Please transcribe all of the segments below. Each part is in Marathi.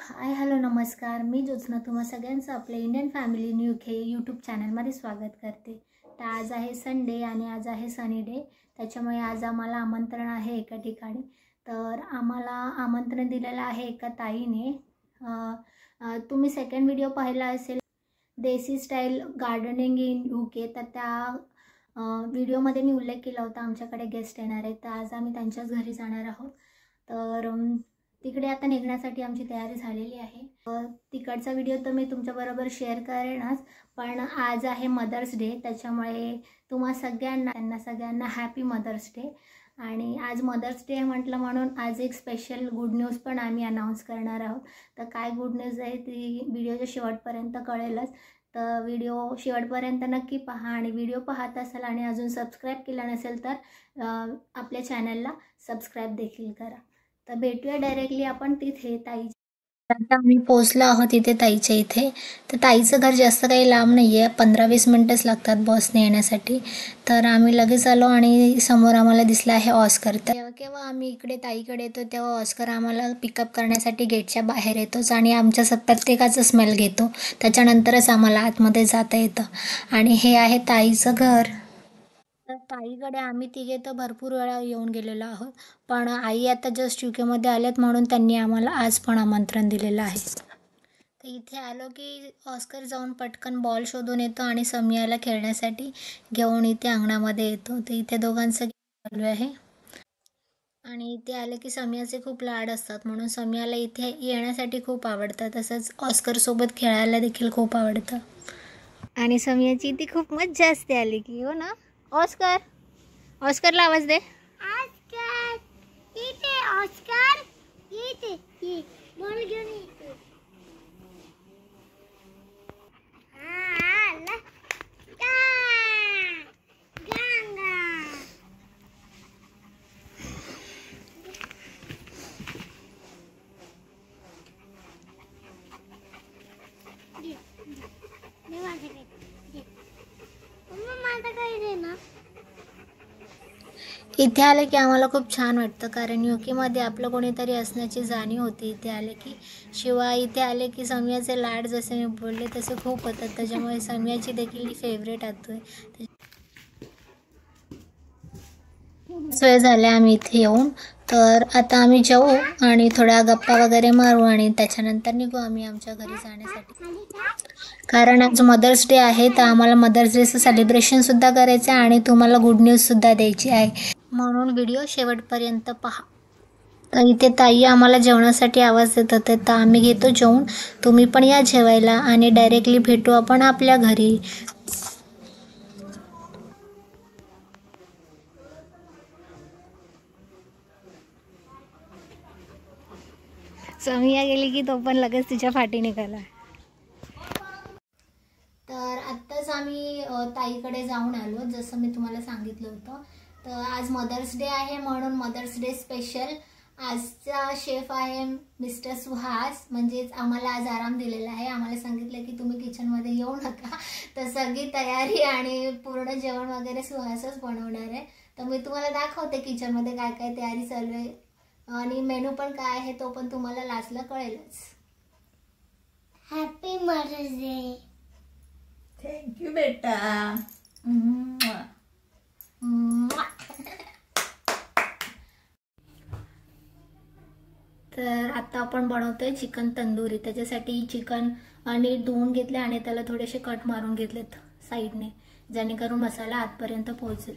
हाय हॅलो नमस्कार. मी ज्योत्स्ना तुम्हा सगळ्यांचं आपल्या इंडियन फॅमिली न्यू के यूट्यूब चॅनलमध्ये स्वागत करते. तर आज आहे संडे आणि आज आहे सनी डे, त्याच्यामुळे आज आम्हाला आमंत्रण आहे एका ठिकाणी. तर आम्हाला आमंत्रण दिलेलं आहे एका ताईने. तुम्ही सेकंड व्हिडिओ पाहिला असेल, देसी स्टाईल गार्डनिंग इन UK. तर त्या व्हिडिओमध्ये मी उल्लेख केला होता आमच्याकडे गेस्ट येणार आहेत, तर आज आम्ही त्यांच्याच घरी जाणार आहोत. तर तिकडे आता निघण्यासाठी आमची तयारी झालेली आहे. तिकडचा व्हिडिओ तर मी तुमच्याबरोबर शेअर करेनच, पण आज आहे मदर्स डे, त्याच्यामुळे त्यांना सगळ्यांना हॅपी मदर्स डे. आणि आज मदर्स डे म्हटलं म्हणून आज एक स्पेशल गुड न्यूज पण आम्ही अनाऊन्स करणार आहोत. तर काय गुड न्यूज आहे ती व्हिडिओच्या शेवटपर्यंत कळेलच. तर व्हिडिओ शेवटपर्यंत नक्की पहा आणि व्हिडिओ पाहत असाल आणि अजून सबस्क्राईब केला नसेल तर आपल्या चॅनलला सबस्क्राईब देखील करा. तर भेटूया डायरेक्टली आपण तिथे आता आम्ही पोहोचलो आहोत इथे ताईच्या इथे. तर ताईचं घर जास्त काही लांब नाही आहे, 15-20 मिनटंच लागतात बसने येण्यासाठी. तर आम्ही लगेच आलो आणि समोर आम्हाला दिसला आहे ऑस्कर. तर केव्हा आम्ही इकडे ताईकडे येतो तेव्हा ऑस्कर आम्हाला पिकअप करण्यासाठी गेटच्या बाहेर येतोच आणि आमच्या प्रत्येकाचं स्मेल घेतो, त्याच्यानंतरच आम्हाला आतमध्ये जाता येतं. आणि हे आहे ताईचं घर. तर ताईकडे आम्ही तिघे तर भरपूर वेळा येऊन गेलेलो आहोत, पण आई आता जस्ट UKमध्ये आल्यात म्हणून त्यांनी आम्हाला आज पण आमंत्रण दिलेलं आहे. तर इथे आलो की ऑस्कर जाऊन पटकन बॉल शोधून येतो आणि समियाला खेळण्यासाठी घेऊन इथे अंगणामध्ये येतो. तर इथे दोघांचं चालू आहे आणि इथे आलं की समियाचे खूप लाड असतात, म्हणून समियाला इथे येण्यासाठी खूप आवडतं. तसंच ऑस्करसोबत खेळायला देखील खूप आवडतं आणि समियाची इथे खूप मज्जा असते आली की. हो ना ऑस्कर? ऑस्करला आवाज दे. ऑस्कर इथे, ऑस्कर इथे, ये बॉल घेऊन ये. आला गंगा. मी माझ्याकडे मम्मा माझ्याकडे दे ना. इथे आले की आम्हाला खूप छान वाटतं, कारण UKमध्ये आपलं कोणीतरी असण्याची जाणीव होती इथे आले की. शिवाय इथे आले की समियाचे लाड जसे मी बोलले तसे खूप होतात, त्याच्यामुळे समियाची देखील फेवरेट आहे. वेळ झाले आम्ही इथे येऊन. तर आता आम्ही जाऊ आणि थोड्या गप्पा वगैरे मारू आणि त्याच्यानंतर निघू आम्ही आमच्या घरी जाण्यासाठी. कारण आज मदर्स डे आहे, तर आम्हाला मदर्स डेचं सेलिब्रेशनसुद्धा करायचं आहे आणि तुम्हाला गुड न्यूजसुद्धा द्यायची आहे, म्हणून व्हिडिओ शेवटपर्यंत पहा. तर इथे ताई आम्हाला जेवणासाठी आवाज देत होते, तर आम्ही घेतो जेवून. तुम्ही पण या जेवायला आणि डायरेक्टली भेटू आपण आपल्या घरी. समिया गेली की तो पण लगेच तिच्या फाटी निघाला. तर आत्ताच आम्ही ताईकडे जाऊन आलो, जसं मी तुम्हाला सांगितलं होतं. तर आज मदर्स डे आहे म्हणून मदर्स डे स्पेशल आजचा शेफ आहे मिस्टर सुहास. म्हणजेच आम्हाला आज आराम दिलेला आहे. आम्हाला सांगितलं की तुम्ही किचनमध्ये येऊ नका. तर सगळी तयारी आणि पूर्ण जेवण वगैरे सुहासच बनवणार आहे. तर मी तुम्हाला दाखवते किचनमध्ये काय काय तयारी चालू आहे आणि मेनू पण काय आहे तो पण तुम्हाला लास्टला कळेलच. Happy mother's day. थँक्यू बेटा. तर आता आपण बनवतोय चिकन तंदुरी. त्याच्यासाठी चिकन नीट धुवून घेतले आणि त्याला थोडेसे कट मारून घेतलेत साईडने, जेणेकरून मसाला आतपर्यंत पोहोचेल.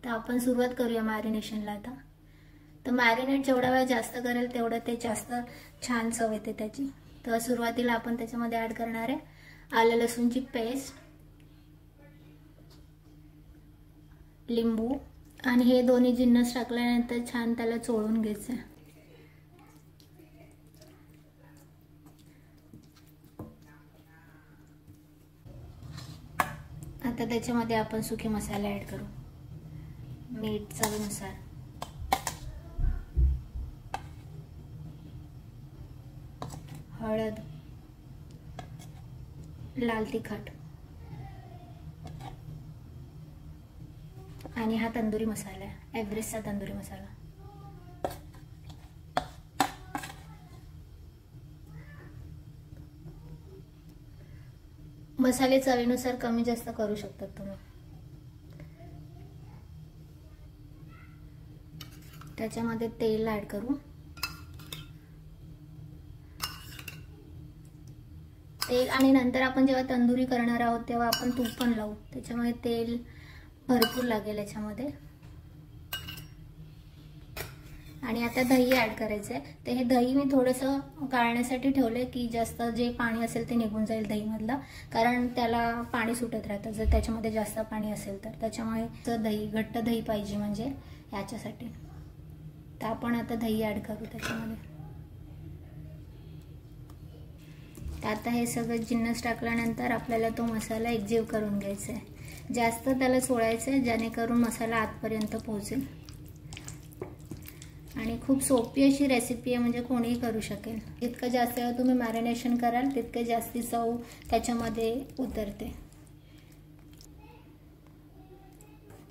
तर आपण सुरुवात करूया मॅरिनेशनला आता. तर मॅरिनेट जेवढा वेळ जास्त करेल तेवढं ते जास्त छान चव येते त्याची. तर सुरुवातीला आपण त्याच्यामध्ये ॲड करणार आहे आलं लसूणची पेस्ट, लिंबू आणि हे दोन्ही जिन्नस टाकल्यानंतर छान त्याला चोळून घ्यायचं. आता त्याच्यामध्ये आपण सुके मसाले ॲड करू. मीठ चवीनुसार, हळद, लाल तिखट आणि हा तंदुरी मसाला आहे, एव्हरेस्टचा तंदुरी मसाला. मसाले चवीनुसार कमी जास्त करू शकतात तुम्ही. त्याच्यामध्ये तेल ॲड करू. तेल आणि नंतर आपण जेव्हा तंदुरी करणार आहोत तेव्हा आपण तूप पण लावू, त्याच्यामुळे तेल भरपूर लागेल याच्यामध्ये. आणि आता दही ॲड करायचं आहे. तर हे दही मी थोडंसं गाळण्यासाठी ठेवलं की जास्त जे पाणी असेल ते निघून जाईल दहीमधलं, कारण त्याला पाणी सुटत राहतं जर त्याच्यामध्ये जास्त पाणी असेल तर. त्याच्यामुळे दही घट्ट दही पाहिजे म्हणजे याच्यासाठी. तर आपण आता दही ॲड करू त्याच्यामध्ये. आता हे सगळं जिन्नस टाकल्यानंतर आपल्याला तो मसाला एकजीव करून घ्यायचा आहे. जास्त त्याला सोडायचं आहे जेणेकरून मसाला आतपर्यंत पोहोचेल. आणि खूप सोपी अशी रेसिपी आहे, म्हणजे कोणीही करू शकेल. जितकं जास्त वेळ तुम्ही मॅरिनेशन कराल तितकं जास्ती चव त्याच्यामध्ये उतरते.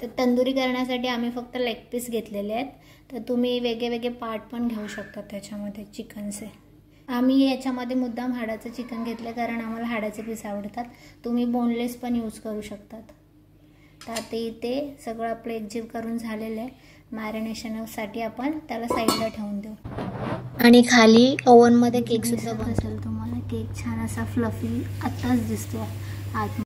तर तंदुरी करण्यासाठी आम्ही फक्त लेग पीस घेतलेले आहेत. तर तुम्ही वेगळे वेगळे पार्ट पण घेऊ शकता त्याच्यामध्ये चिकनचे. आम्ही याच्यामध्ये मुद्दाम हाडाचं चिकन घेतलं कारण आम्हाला हाडाचे पीस आवडतात. तुम्ही बोनलेस पण यूज करू शकतात. तर आता इथे सगळं आपलं एकजीव करून झालेलं आहे. मॅरिनेशनसाठी आपण त्याला साईडला ठेवून देऊ. आणि खाली ओव्हनमध्ये केकसुद्धा बनसेल तुम्हाला. केक छान असा फ्लफी आत्ताच दिसतो आत.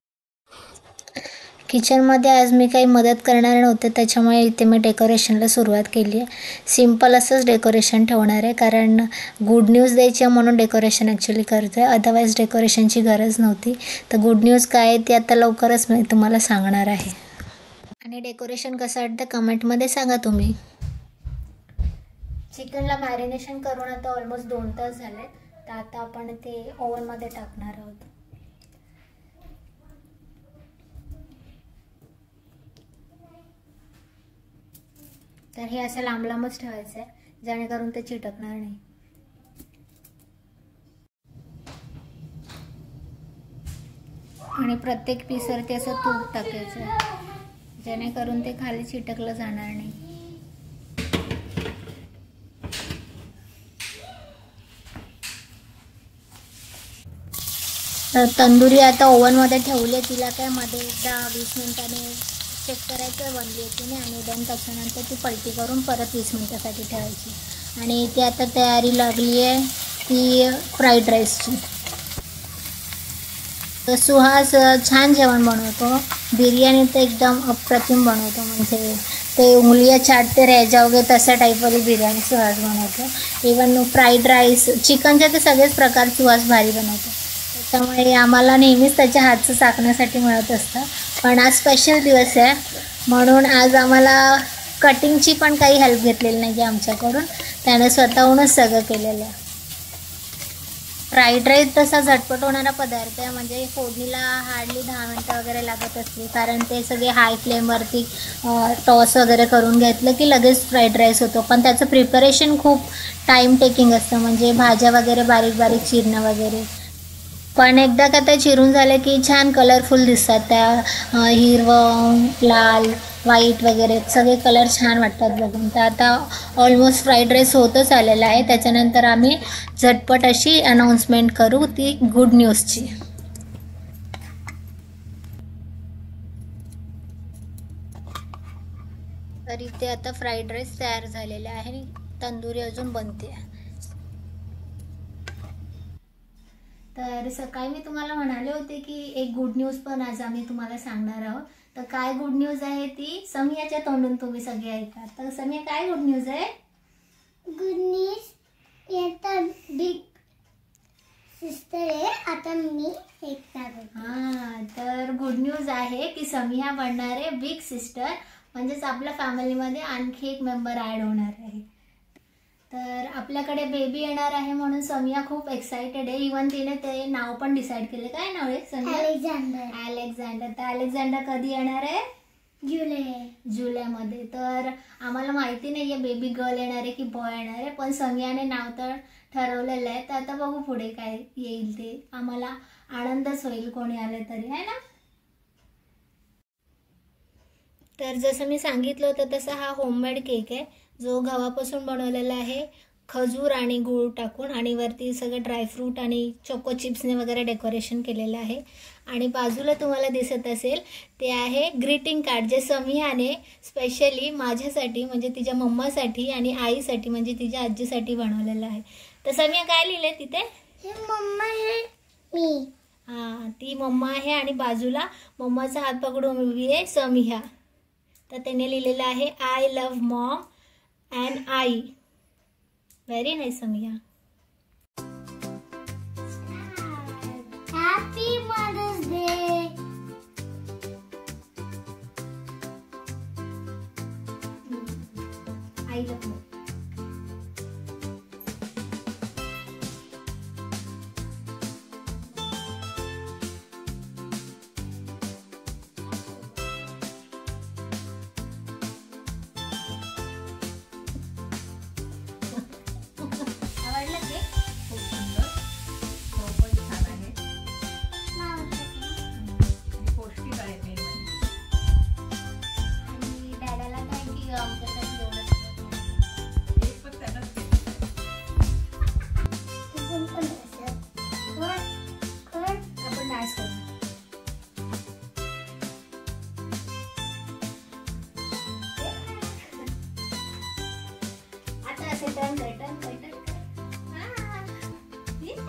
किचनमध्ये आज मी काही मदत करणार नव्हते, त्याच्यामुळे इथे मी डेकोरेशनला सुरुवात केली आहे. सिम्पल असंच डेकोरेशन ठेवणार आहे कारण गुड न्यूज द्यायची आहे म्हणून डेकोरेशन ॲक्च्युली करतो आहे. अदरवाईज डेकोरेशनची गरज नव्हती. तर गुड न्यूज काय आहे ती आता लवकरच मी तुम्हाला सांगणार आहे. आणि डेकोरेशन कसं वाटतं कमेंटमध्ये सांगा तुम्ही. चिकनला मॅरिनेशन करून आता ऑलमोस्ट 2 तास झाले. तर आता आपण ते ओव्हनमध्ये टाकणार आहोत. तर हे असं लांब लांबच ठेवायचं आहे जेणेकरून ते चिटकणार नाही. आणि प्रत्येक पीसवरती असं तूप टाकायचं आहे जेणेकरून ते खाली चिटकलं जाणार नाही. तर तंदुरी आता ओव्हनमध्ये ठेवली आहे. तिला काय मध्ये 10-20 मिनिटांनी चेक करायचं बनली होती नाही. आणि देन त्याच्यानंतर ती पलटी करून परत 20 मिनिटासाठी ठेवायची. आणि इथे आता तयारी लागली आहे ती फ्राईड राईसची. तर सुहास छान जेवण बनवतो. बिर्याणी तर एकदम अप्रतिम बनवतो. म्हणजे ते उंगलियाँ चाटते रह जाओगे तशा टाईपवाली बिर्याणी सुहास बनवतो. इवन फ्राईड राईस चिकनचे तर सगळेच प्रकार सुहास भारी बनवतो. त्यामुळे आम्हाला नेहमीच त्याच्या हातचं चाखण्यासाठी मिळत असतं. पण आज स्पेशल दिवस आहे म्हणून आज आम्हाला कटिंगची पण काही हेल्प घेतलेली नाही आहे आमच्याकडून. त्याने स्वतःहूनच सगळं केलेलं आहे. फ्राईड राईस तसा झटपट होणारा पदार्थ आहे. म्हणजे फोडणीला हार्डली 10 मिनटं वगैरे लागत असते कारण ते सगळे हाय फ्लेमवरती टॉस वगैरे करून घेतलं की लगेच फ्राईड राईस होतो. पण त्याचं प्रिपरेशन खूप टाईम टेकिंग असतं. म्हणजे भाज्या वगैरे बारीक बारीक चिरणं वगैरे. पण एकदा का त्या चिरून झाल्या की छान कलरफुल दिसतात. त्या हिरवं लाल व्हाईट वगैरे सगळे कलर छान वाटतात बघून. तर आता ऑलमोस्ट फ्राईड राईस होतच आलेला आहे. त्याच्यानंतर आम्ही झटपट अशी अनाऊन्समेंट करू ती गुड न्यूजची. तर इथे आता फ्राईड राईस तयार झालेले आहे. तंदुरी अजून बनते. तर सकाळी मी तुम्हाला म्हणाले होते की एक गुड न्यूज पण आज आम्ही तुम्हाला सांगणार आहोत. तर काय गुड न्यूज आहे ती समियाच्या तोंडून तुम्ही सगळे ऐका. तर समिया काय गुड न्यूज आहे? गुड न्यूज येता बिग सिस्टर आहे आता मी एक हां. तर गुड न्यूज आहे की समिया बनणार आहे बिग सिस्टर. म्हणजेच आपल्या फॅमिलीमध्ये आणखी एक मेंबर ॲड होणार आहे. तर आपल्याकडे बेबी येणार आहे म्हणून समिया खूप एक्साइटेड आहे. इवन तिने ते नाव पण डिसाईड केले. काय नाव आहे समिया? अलेक्झांडर. तर अलेक्झांडर कधी येणार आहे? जुलैमध्ये. तर आम्हाला माहिती नाही आहे बेबी गर्ल येणार आहे की बॉय येणार आहे. पण समियाने नाव तर ठरवलेलं आहे. तर आता बघू पुढे काय येईल ते. आम्हाला आनंदच होईल कोणी आले तरी, आहे ना. तर जसं मी सांगितलं होतं तसं हा होममेड केक आहे जो गव्हापासून बनवलेला आहे. खजूर आणि गूळ टाकून आणि वरती सगळं ड्रायफ्रूट आणि चोको चिप्सने वगैरे डेकोरेशन केलेलं आहे. आणि बाजूला तुम्हाला दिसत असेल ते आहे ग्रीटिंग कार्ड, जे समियाने स्पेशली माझ्यासाठी म्हणजे तिच्या मम्मासाठी आणि आईसाठी म्हणजे तिच्या आजीसाठी बनवलेलं आहे. तर समिया काय लिहिले तिथे? हे मम्मा आहे मी. हां, ती मम्मा आहे आणि बाजूला मम्माचा हात पकडून उभी आहे समिया. तर त्याने लिहिलेलं आहे आय लव्ह मॉम अँड आई. व्हेरी नाईस समिया. Happy mother's day. I love mom. आवडलं ते? खूप सुंदर, चव पण छान आहे आणि पौष्टिक आहे मेन म्हणजे. आणि डॅडाला थँक्यू आमच्यासाठी एवढं. हे पण त्यानंच केलं. तुझं पण असं. कर. आपण डान्स करू. आता असे टर्न कर, टर्न कर, टर्न कर. हां. Yes.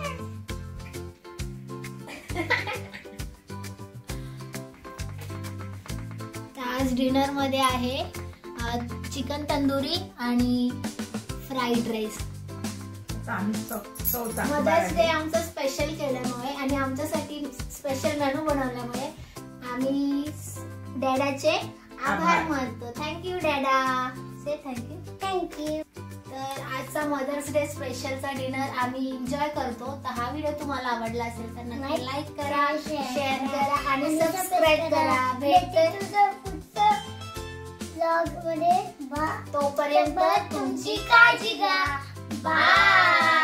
तर आज डिनरमध्ये आहे चिकन तंदुरी आणि फ्राईड राईस. आता आम्ही चव चाखणार मदर्स डे आहे. आमचं स्पेशल केल्यामुळे आणि आमच्यासाठी स्पेशल मेनू बनवल्यामुळे आम्ही डॅडाचे आभार आभार. मानतो. थँक्यू डॅडा. Say thank you. थँक्यू. तर आजचा मदर्स डे स्पेशलचा डिनर आम्ही एन्जॉय करतो. तर हा व्हिडिओ तुम्हाला आवडला असेल तर नक्की लाईक करा, शेअर करा आणि सबस्क्राईब करा. भेटते तुझं पुढचं ब्लॉग मध्ये तोपर्यंत तुमची काळजी घ्या. बाय.